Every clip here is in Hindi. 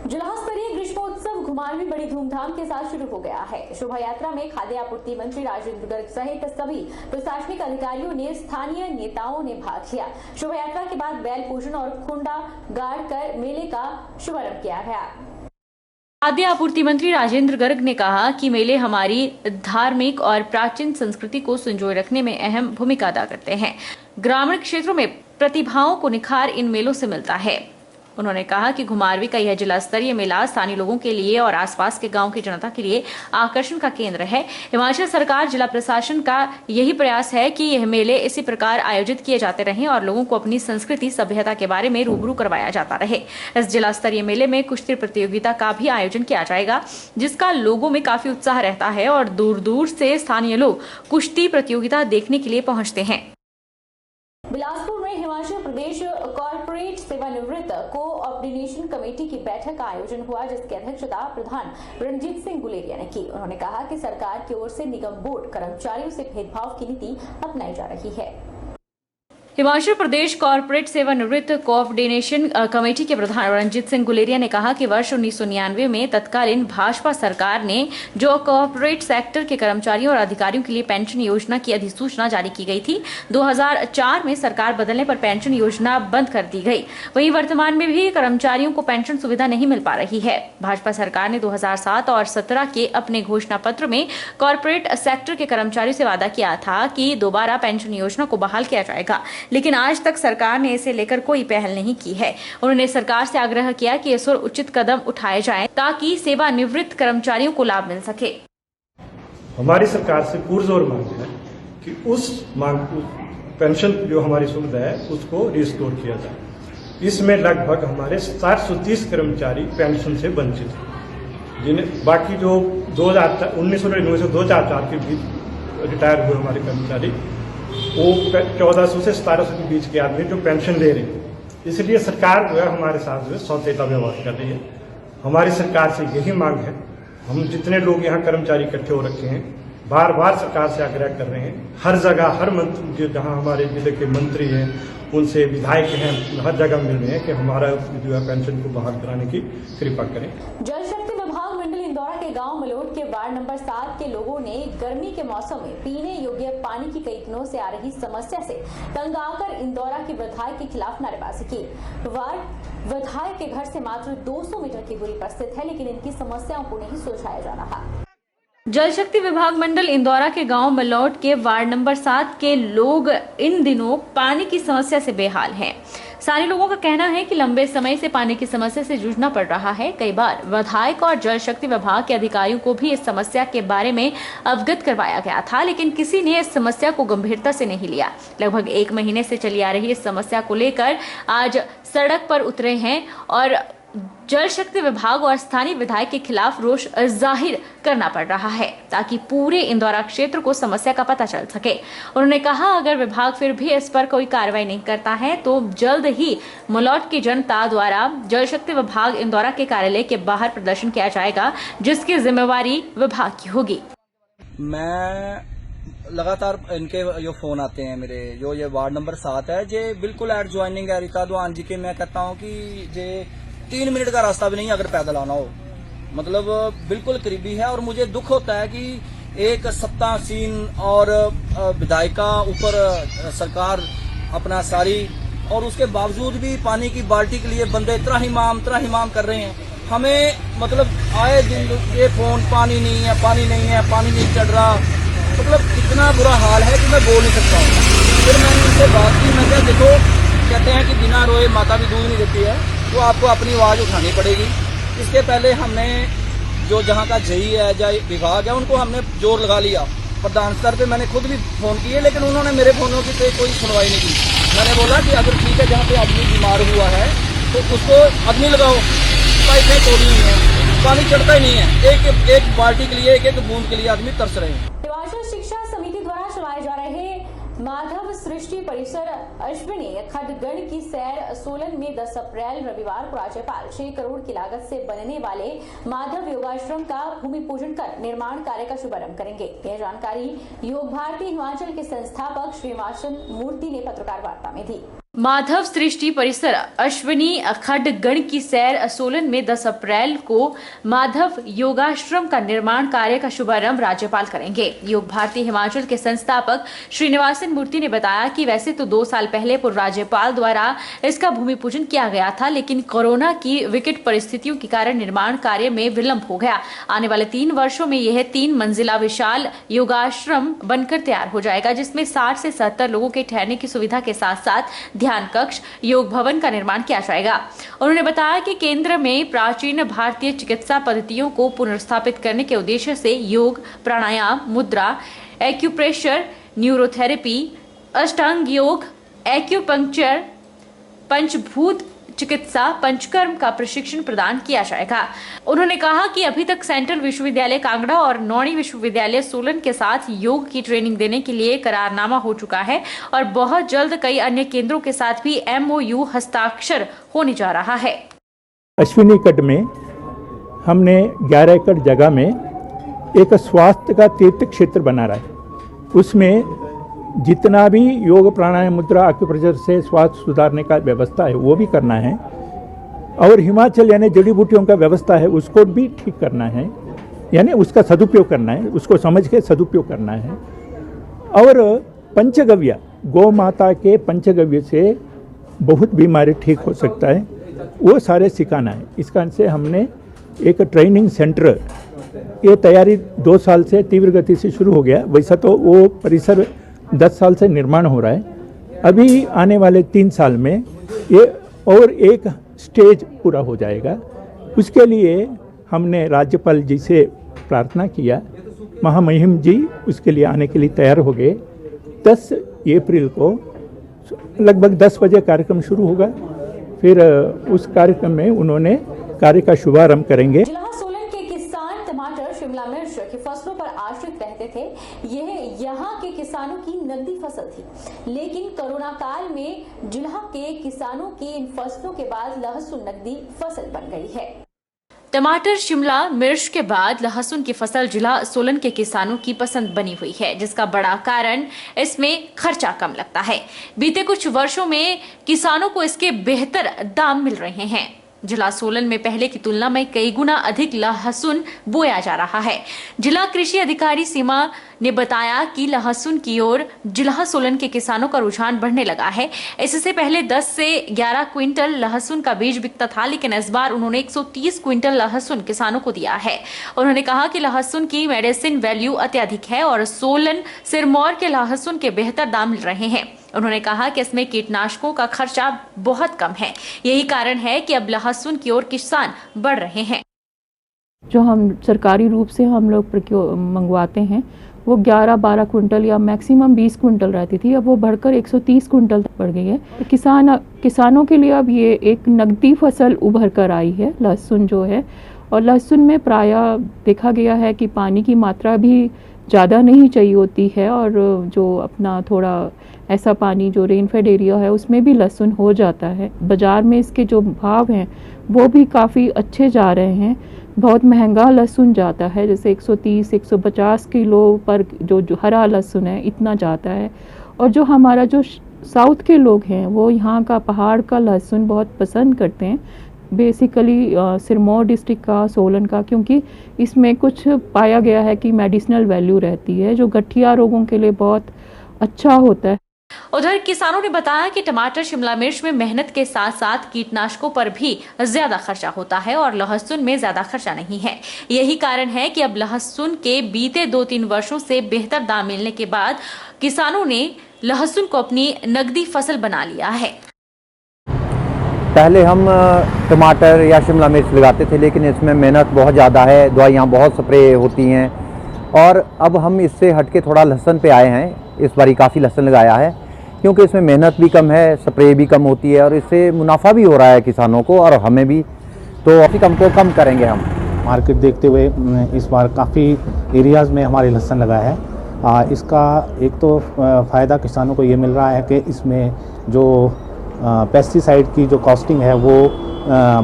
जिला स्तरीय ग्रीष्मोत्सव घुमारवीं बड़ी धूमधाम के साथ शुरू हो गया है। शोभा यात्रा में खाद्य आपूर्ति मंत्री राजेंद्र गर्ग सहित सभी प्रशासनिक अधिकारियों ने स्थानीय नेताओं ने भाग लिया। शोभा यात्रा के बाद बैल पूजन और खुंडा गाड़ कर मेले का शुभारंभ किया गया। खाद्य आपूर्ति मंत्री राजेंद्र गर्ग ने कहा कि मेले हमारी धार्मिक और प्राचीन संस्कृति को संजोए रखने में अहम भूमिका अदा करते हैं। ग्रामीण क्षेत्रों में प्रतिभाओं को निखार इन मेलों से मिलता है। उन्होंने कहा कि घुमारवीं का यह जिला स्तरीय मेला स्थानीय लोगों के लिए और आसपास के गांव की जनता के लिए आकर्षण का केंद्र है। हिमाचल सरकार जिला प्रशासन का यही प्रयास है कि यह मेले इसी प्रकार आयोजित किए जाते रहें और लोगों को अपनी संस्कृति सभ्यता के बारे में रूबरू करवाया जाता रहे। इस जिला स्तरीय मेले में कुश्ती प्रतियोगिता का भी आयोजन किया जाएगा, जिसका लोगों में काफी उत्साह रहता है और दूर दूर से स्थानीय लोग कुश्ती प्रतियोगिता देखने के लिए पहुंचते हैं। बिलासपुर में हिमाचल प्रदेश कॉर्पोरेट सेवानिवृत्त कोऑर्डिनेशन कमेटी की बैठक का आयोजन हुआ, जिसकी अध्यक्षता प्रधान रणजीत सिंह गुलेरिया ने की। उन्होंने कहा कि सरकार की ओर से निगम बोर्ड कर्मचारियों से भेदभाव की नीति अपनाई जा रही है। हिमाचल प्रदेश कॉर्पोरेट सेवानिवृत्त कोऑर्डिनेशन कमेटी के प्रधान रणजीत सिंह गुलेरिया ने कहा कि वर्ष 1999 में तत्कालीन भाजपा सरकार ने जो कॉर्पोरेट सेक्टर के कर्मचारियों और अधिकारियों के लिए पेंशन योजना की अधिसूचना जारी की गई थी, 2004 में सरकार बदलने पर पेंशन योजना बंद कर दी गई। वहीं वर्तमान में भी कर्मचारियों को पेंशन सुविधा नहीं मिल पा रही है। भाजपा सरकार ने 2007 और 2017 के अपने घोषणा पत्र में कॉर्पोरेट सेक्टर के कर्मचारियों से वादा किया था कि दोबारा पेंशन योजना को बहाल किया जाएगा, लेकिन आज तक सरकार ने इसे लेकर कोई पहल नहीं की है। उन्होंने सरकार से आग्रह किया कि इस ओर उचित कदम उठाए जाएं ताकि सेवानिवृत्त कर्मचारियों को लाभ मिल सके। हमारी सरकार से पुरजोर मांग है कि उस मांग पेंशन जो हमारी सुविधा है उसको रिस्टोर किया जाए। इसमें लगभग हमारे 730 कर्मचारी पेंशन से वंचित हैं, जिन्हें बाकी जो 1999 से 2004 के बीच रिटायर हुए हमारे कर्मचारी, वो 1400 से 1700 के बीच के आदमी जो पेंशन ले रहे हैं। इसलिए सरकार जो है हमारे साथ जो है सौतेला व्यवहार कर रही है। हमारी सरकार से यही मांग है, हम जितने लोग यहाँ कर्मचारी इकट्ठे हो रखे हैं, बार बार सरकार से आग्रह कर रहे हैं। हर जगह हर मंत्री, जहाँ हमारे जिले के मंत्री हैं, उनसे विधायक हैं, हर जगह मिल रहे हैं कि हमारा जो है पेंशन को बहाल कराने की कृपा करें। जल शक्ति विभाग मंडल इंदौरा के गांव मलोट के वार्ड नंबर 7 के लोगों ने गर्मी के मौसम में पीने योग्य पानी की कई दिनों से आ रही समस्या से तंग आकर इंदौरा के विधायक के खिलाफ नारेबाजी की। वार्ड विधायक के घर से मात्र 200 मीटर की दूरी पर स्थित है, लेकिन इनकी समस्याओं को नहीं सुलझाया जा रहा। जल शक्ति विभाग मंडल इंदौरा के गांव मलौट के वार्ड नंबर 7 के लोग इन दिनों पानी की समस्या से बेहाल हैं। स्थानीय लोगों का कहना है कि लंबे समय से पानी की समस्या से जूझना पड़ रहा है। कई बार विधायक और जल शक्ति विभाग के अधिकारियों को भी इस समस्या के बारे में अवगत करवाया गया था, लेकिन किसी ने इस समस्या को गंभीरता से नहीं लिया। लगभग 1 महीने से चली आ रही इस समस्या को लेकर आज सड़क पर उतरे हैं और जल शक्ति विभाग और स्थानीय विधायक के खिलाफ रोष जाहिर करना पड़ रहा है, ताकि पूरे इंदौरा क्षेत्र को समस्या का पता चल सके। उन्होंने कहा, अगर विभाग फिर भी इस पर कोई कार्रवाई नहीं करता है तो जल्द ही मलौट की जनता द्वारा जल शक्ति विभाग इंदौरा के कार्यालय के बाहर प्रदर्शन किया जाएगा, जिसकी जिम्मेवारी विभाग की होगी। मैं लगातार इनके जो फोन आते हैं मेरे, जो ये वार्ड नंबर 7 है, जे बिल्कुल एडजॉइनिंग है रीता दुआन जी के। मैं कहता हूँ कि जे 3 मिनट का रास्ता भी नहीं अगर पैदल आना हो, मतलब बिल्कुल करीबी है। और मुझे दुख होता है कि एक सत्तासीन और विधायिका ऊपर सरकार अपना सारी, और उसके बावजूद भी पानी की बाल्टी के लिए बंदे त्राहिमाम कर रहे हैं। हमें मतलब आए दिन ये फोन, पानी नहीं है, पानी नहीं है, पानी नहीं चढ़ रहा, मतलब इतना बुरा हाल है कि मैं बोल नहीं सकता हूँ। फिर मैंने उनसे बात की, मैं क्या, देखो कहते हैं कि बिना रोए माता भी दूध नहीं देती है, तो आपको अपनी आवाज उठानी पड़ेगी। इसके पहले हमने जो जहाँ का जई है या विभाग है, उनको हमने जोर लगा लिया। प्रधान स्तर पे मैंने खुद भी फोन किए, लेकिन उन्होंने मेरे फोनों की कोई सुनवाई नहीं की। मैंने बोला कि अगर ठीक है, जहाँ पे आदमी बीमार हुआ है तो उसको आदमी लगाओ, पाइपें तोड़ी हुई है, पानी चढ़ता ही नहीं है। एक बाल्टी के लिए, एक बूंद के लिए आदमी तरस रहे हैं। हिमाचल शिक्षा समिति द्वारा चलाए जा रहे माधव सृष्टि परिसर अश्विनी खडगढ़ की सैर सोलन में 10 अप्रैल रविवार को राज्यपाल 6 करोड़ की लागत से बनने वाले माधव योगाश्रम का भूमि पूजन कर निर्माण कार्य का शुभारंभ करेंगे। यह जानकारी योग भारती हिमाचल के संस्थापक श्री हिमाचल मूर्ति ने पत्रकार वार्ता में दी। माधव सृष्टि परिसर अश्विनी खड्ड गण की सैर सोलन में 10 अप्रैल को माधव योगाश्रम का निर्माण कार्य का शुभारंभ राज्यपाल करेंगे। योग भारती हिमाचल के संस्थापक श्रीनिवासन मूर्ति ने बताया कि वैसे तो 2 साल पहले पूर्व राज्यपाल द्वारा इसका भूमि पूजन किया गया था, लेकिन कोरोना की विकट परिस्थितियों के कारण निर्माण कार्य में विलंब हो गया। आने वाले 3 वर्षों में यह 3 मंजिला विशाल योगाश्रम बनकर तैयार हो जाएगा, जिसमें 60 से 70 लोगों के ठहरने की सुविधा के साथ साथ ध्यान कक्ष, योग भवन का निर्माण किया जाएगा। उन्होंने बताया कि केंद्र में प्राचीन भारतीय चिकित्सा पद्धतियों को पुनर्स्थापित करने के उद्देश्य से योग, प्राणायाम, मुद्रा, एक्यूप्रेशर, न्यूरोथेरेपी, अष्टांग योग, एक्यूपंक्चर, पंचभूत चिकित्सा, पंचकर्म का प्रशिक्षण प्रदान किया जाएगा। उन्होंने कहा कि अभी तक सेंट्रल विश्वविद्यालय कांगड़ा और नौणी विश्वविद्यालय सोलन के साथ योग की ट्रेनिंग देने के लिए करारनामा हो चुका है और बहुत जल्द कई अन्य केंद्रों के साथ भी MOU हस्ताक्षर होने जा रहा है। अश्विनी कट में हमने 11 एकड़ जगह में एक स्वास्थ्य का तीर्थ क्षेत्र बना रहा है। उसमें जितना भी योग, प्राणायाम, मुद्रा, एक्यूप्रेशर से स्वास्थ्य सुधारने का व्यवस्था है वो भी करना है, और हिमाचल यानी जड़ी बूटियों का व्यवस्था है उसको भी ठीक करना है, यानी उसका सदुपयोग करना है, उसको समझ के सदुपयोग करना है। और पंचगव्य, गौ माता के पंचगव्य से बहुत बीमारी ठीक हो सकता है, वो सारे सिखाना है। इस कारण से हमने एक ट्रेनिंग सेंटर, ये तैयारी 2 साल से तीव्र गति से शुरू हो गया। वैसा तो वो परिसर 10 साल से निर्माण हो रहा है। अभी आने वाले 3 साल में ये और एक स्टेज पूरा हो जाएगा। उसके लिए हमने राज्यपाल जी से प्रार्थना किया, महामहिम जी उसके लिए आने के लिए तैयार हो गए। 10 अप्रैल को लगभग 10 बजे कार्यक्रम शुरू होगा। फिर उस कार्यक्रम में उन्होंने कार्य का शुभारंभ करेंगे। टमाटर, शिमला मिर्च की फसलों पर आश्रित रहते थे। यह यहाँ के किसानों की नकदी फसल थी, लेकिन कोरोना काल में जिला के किसानों की इन फसलों के बाद लहसुन नकदी फसल बन गई है। टमाटर, शिमला मिर्च के बाद लहसुन की फसल जिला सोलन के किसानों की पसंद बनी हुई है, जिसका बड़ा कारण इसमें खर्चा कम लगता है। बीते कुछ वर्षों में किसानों को इसके बेहतर दाम मिल रहे हैं। जिला सोलन में पहले की तुलना में कई गुना अधिक लहसुन बोया जा रहा है। जिला कृषि अधिकारी सीमा ने बताया कि लहसुन की ओर जिला सोलन के किसानों का रुझान बढ़ने लगा है। इससे पहले 10 से 11 क्विंटल लहसुन का बीज बिकता था, लेकिन इस बार उन्होंने 130 क्विंटल लहसुन किसानों को दिया है। उन्होंने कहा कि लहसुन की मेडिसिन वैल्यू अत्यधिक है और सोलन, सिरमौर के लहसुन के बेहतर दाम मिल रहे हैं। उन्होंने कहा कि इसमें कीटनाशकों का खर्चा बहुत कम है। यही कारण है कि अब लहसुन की ओर किसान बढ़ रहे हैं। जो हम सरकारी रूप से हम लोग मंगवाते हैं वो 11-12 कुंटल या मैक्सिमम 20 कुंटल रहती थी, अब वो बढ़कर 130 कुंटल तक बढ़ गई है। किसानों के लिए अब ये एक नकदी फसल उभर कर आई है लहसुन जो है। और लहसुन में प्रायः देखा गया है कि पानी की मात्रा भी ज़्यादा नहीं चाहिए होती है, और जो अपना थोड़ा ऐसा पानी जो रेनफेड एरिया है उसमें भी लहसुन हो जाता है। बाज़ार में इसके जो भाव हैं वो भी काफ़ी अच्छे जा रहे हैं। बहुत महंगा लहसुन जाता है, जैसे 130-150 किलो पर जो हरा लहसुन है इतना जाता है। और जो हमारा जो साउथ के लोग हैं वो यहाँ का पहाड़ का लहसुन बहुत पसंद करते हैं, बेसिकली सिरमौर डिस्ट्रिक्ट का, सोलन का, क्योंकि इसमें कुछ पाया गया है कि मेडिसिनल वैल्यू रहती है जो गठिया रोगों के लिए बहुत अच्छा होता है। उधर किसानों ने बताया कि टमाटर, शिमला मिर्च में मेहनत के साथ साथ कीटनाशकों पर भी ज्यादा खर्चा होता है और लहसुन में ज्यादा खर्चा नहीं है। यही कारण है कि अब लहसुन के बीते 2-3 वर्षों से बेहतर दाम मिलने के बाद किसानों ने लहसुन को अपनी नकदी फसल बना लिया है। पहले हम टमाटर या शिमला मिर्च लगाते थे, लेकिन इसमें मेहनत बहुत ज़्यादा है, दवाइयाँ बहुत स्प्रे होती हैं, और अब हम इससे हटके थोड़ा लहसुन पे आए हैं। इस बारी काफ़ी लहसुन लगाया है क्योंकि इसमें मेहनत भी कम है, स्प्रे भी कम होती है, और इससे मुनाफा भी हो रहा है किसानों को और हमें भी। तो अभी कम करेंगे हम। मार्केट देखते हुए इस बार काफ़ी एरियाज़ में हमारे लहसुन लगाया है। इसका एक तो फ़ायदा किसानों को ये मिल रहा है कि इसमें जो पेस्टिसाइड की जो कॉस्टिंग है वो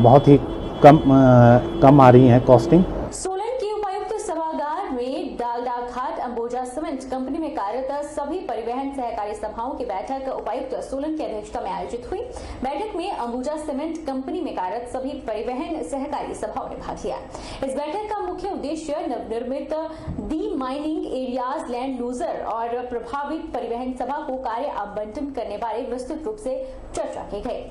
बहुत ही कम आ रही है कॉस्टिंग। सोलन के उपायुक्त सभागार में डालडा घाट अंबोजा सीमेंट कंपनी में कार्यरत सभी परिवहन सहकारी सभाओं की बैठक उपायुक्त सोलन की अध्यक्षता में आयोजित हुई। बैठक में अंबुजा सीमेंट कंपनी में कार्यरत सभी परिवहन सहकारी सभाओं ने भाग लिया। इस बैठक का मुख्य उद्देश्य नवनिर्मित D mining areas land loser और प्रभावित परिवहन सभा को कार्य आवंटन करने बारे विस्तृत रूप से चर्चा की गई।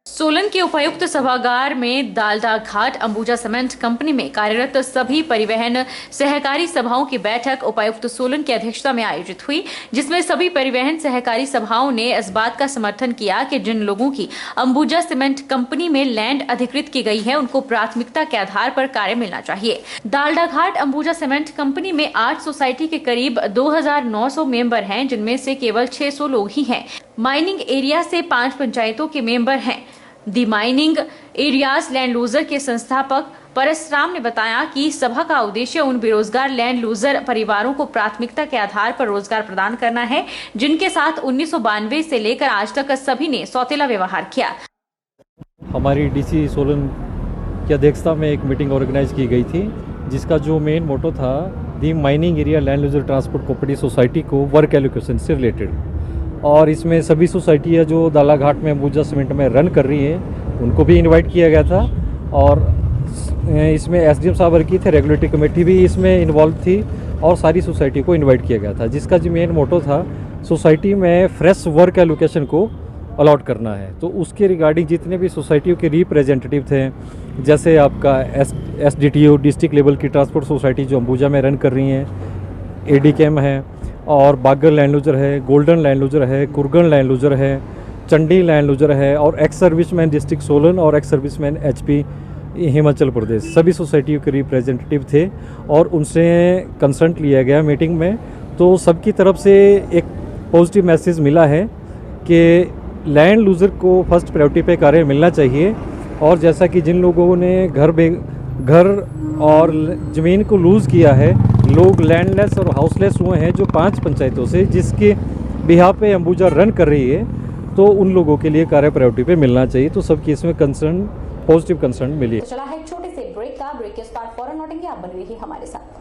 सोलन के उपायुक्त सभागार में दालदा घाट अंबुजा सीमेंट कंपनी में कार्यरत सभी परिवहन सहकारी सभाओं की बैठक उपायुक्त सोलन की अध्यक्षता में आयोजित हुई, जिसमें सभी परिवहन सहकारी सभाओं ने इस बात का समर्थन किया कि जिन लोगों की अंबुजा सीमेंट कंपनी में लैंड अधिकृत की गई है उनको प्राथमिकता के आधार पर कार्य मिलना चाहिए। दालदा घाट अंबुजा सीमेंट कंपनी में 8 सोसाइटी के करीब 2900 मेंबर हैं, जिनमें से केवल 600 लोग ही हैं। माइनिंग एरिया से 5 पंचायतों के मेंबर हैं। दी माइनिंग एरियाज लैंड लूजर के संस्थापक परसराम ने बताया कि सभा का उद्देश्य उन बेरोजगार लैंड लूजर परिवारों को प्राथमिकता के आधार पर रोजगार प्रदान करना है, जिनके साथ 1992 से लेकर आज तक सभी ने सौतेला व्यवहार किया। हमारी डीसी सोलन की अध्यक्षता में एक मीटिंग ऑर्गेनाइज की गई थी, जिसका जो मेन मोटो था the mining area land loser transport cooperative society को वर्क एलोकेशन से रिलेटेड, और इसमें सभी सोसाइटियाँ जो दाला घाट में अंबुजा सीमेंट में रन कर रही हैं उनको भी इनवाइट किया गया था। और इसमें एसडीएम साहब वर्की थे, रेगुलेटरी कमेटी भी इसमें इन्वॉल्व थी और सारी सोसाइटी को इनवाइट किया गया था, जिसका जो मेन मोटो था सोसाइटी में फ्रेश वर्क एलोकेशन को अलॉट करना है। तो उसके रिगार्डिंग जितने भी सोसाइटियों के रिप्रेजेंटेटिव थे, जैसे आपका एसडीटीओ डिस्ट्रिक्ट लेवल की ट्रांसपोर्ट सोसाइटी जो अंबुजा में रन कर रही हैं, एडीकेम है और बागर लैंड लूजर है, गोल्डन लैंड लूजर है, कुरगन लैंड लूजर है, चंडी लैंड लूजर है और एक्स सर्विसमैन डिस्ट्रिक्ट सोलन और ex serviceman HP Himachal Pradesh, सभी सोसाइटियों के रिप्रेजेंटेटिव थे और उनसे कंसर्ट लिया गया मीटिंग में। तो सबकी तरफ से एक पॉजिटिव मैसेज मिला है कि लैंड लूजर को फर्स्ट प्रायोरिटी पे कार्य मिलना चाहिए। और जैसा कि जिन लोगों ने घर और ज़मीन को लूज़ किया है, लोग लैंडलेस और हाउसलेस हुए हैं जो 5 पंचायतों से, जिसके बिहाफ पे अंबुजा रन कर रही है, तो उन लोगों के लिए कार्य प्रायोरिटी पे मिलना चाहिए। तो सबकी इसमें कंसर्न, पॉजिटिव कंसर्न मिली है। चला है एक छोटे से ब्रेक के बाद फौरन लौटेंगे, आप बने रहिए हमारे साथ।